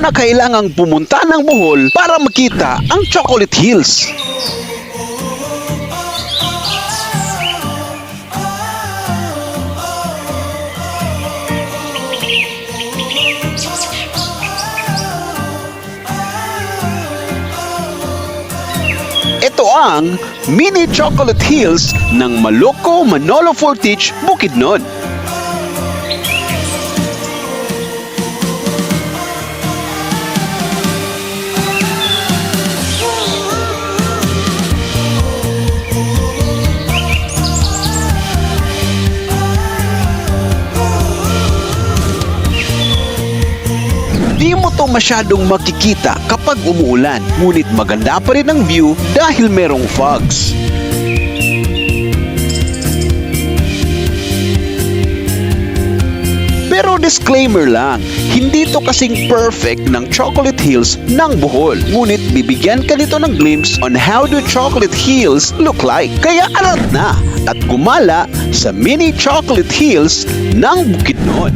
mo na kailangang pumunta ng Bohol para makita ang Chocolate Hills. Ito ang Mini Chocolate Hills ng Maloco, Manolo Fortich, Bukidnon. Di mo to masyadong makikita kapag umuulan, ngunit maganda pa rin ang view dahil merong fogs. Pero disclaimer lang, hindi to kasing perfect ng Chocolate Hills ng Bohol. Ngunit bibigyan ka nito ng glimpse on how the Chocolate Hills look like. Kaya arat na at gumala sa Mini Chocolate Hills ng Bukidnon.